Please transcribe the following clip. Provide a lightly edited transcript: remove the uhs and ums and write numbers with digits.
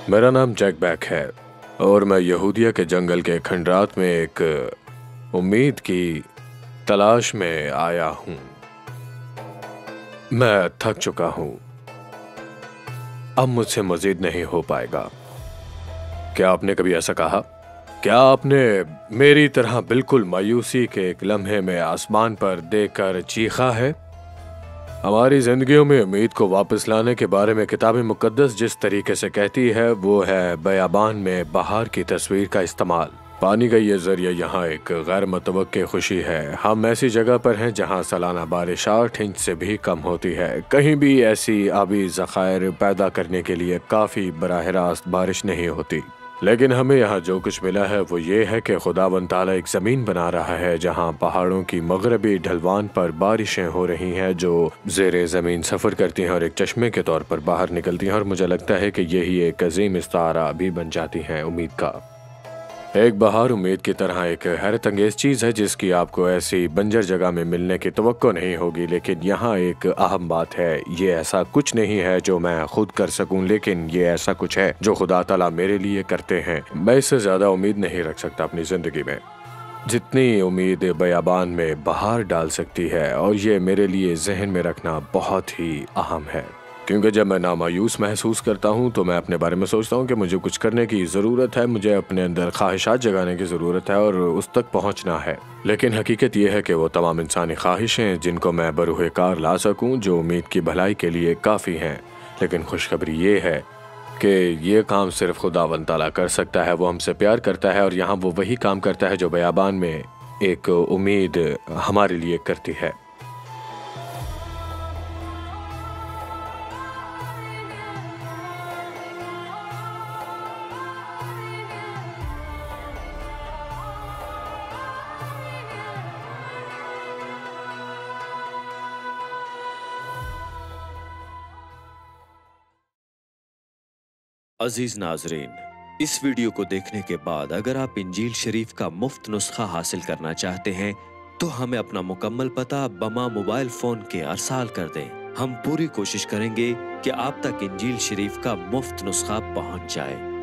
मेरा नाम Jack back है और मैं यहूदिया के जंगल के खंडरात में एक उम्मीद की तलाश में आया हूँ। मैं थक चुका हूँ, अब मुझसे मजीद नहीं हो पाएगा। क्या आपने कभी ऐसा कहा? क्या आपने मेरी तरह बिल्कुल मायूसी के एक लम्हे में आसमान पर देखकर चीखा है? हमारी जिंदगियों में उम्मीद को वापस लाने के बारे में किताब मुकद्दस जिस तरीके से कहती है वो है बयाबान में बहार की तस्वीर का इस्तेमाल। पानी का ये जरिया यहाँ एक गैर मुतवक्के खुशी है। हम ऐसी जगह पर हैं जहाँ सालाना बारिश 8 इंच से भी कम होती है। कहीं भी ऐसी आबी ज़खायर पैदा करने के लिए काफ़ी बराह रास्त बारिश नहीं होती, लेकिन हमें यहाँ जो कुछ मिला है वो ये है कि खुदावंद ताला एक ज़मीन बना रहा है जहाँ पहाड़ों की मगरबी ढलवान पर बारिशें हो रही हैं जो ज़ेरे ज़मीन सफ़र करती हैं और एक चश्मे के तौर पर बाहर निकलती हैं। और मुझे लगता है कि यही एक अजीम इस्तारा भी बन जाती हैं उम्मीद का। एक बहार उम्मीद की तरह एक हैरत अंगेज चीज़ है जिसकी आपको ऐसी बंजर जगह में मिलने की तवक्को नहीं होगी। लेकिन यहाँ एक अहम बात है, ये ऐसा कुछ नहीं है जो मैं खुद कर सकूं, लेकिन ये ऐसा कुछ है जो खुदा ताला मेरे लिए करते हैं। मैं इससे ज़्यादा उम्मीद नहीं रख सकता अपनी ज़िंदगी में जितनी उम्मीद बयाबान में बहार डाल सकती है, और ये मेरे लिए जहन में रखना बहुत ही अहम है। क्योंकि जब मैं नामायूस महसूस करता हूँ तो मैं अपने बारे में सोचता हूँ कि मुझे कुछ करने की ज़रूरत है, मुझे अपने अंदर ख्वाहिशात जगाने की ज़रूरत है और उस तक पहुँचना है। लेकिन हकीकत यह है कि वो तमाम इंसानी ख्वाहिशें जिनको मैं बरूह कार ला सकूँ, जो उम्मीद की भलाई के लिए काफ़ी हैं। लेकिन खुशखबरी ये है कि ये काम सिर्फ खुदावंद ताला कर सकता है। वो हमसे प्यार करता है और यहाँ वो वही काम करता है जो बयाबान में एक उम्मीद हमारे लिए करती है। अजीज नाजरीन, इस वीडियो को देखने के बाद अगर आप इंजील शरीफ का मुफ्त नुस्खा हासिल करना चाहते हैं तो हमें अपना मुकम्मल पता बमा मोबाइल फोन के अरसाल कर दें। हम पूरी कोशिश करेंगे कि आप तक इंजील शरीफ का मुफ्त नुस्खा पहुंच जाए।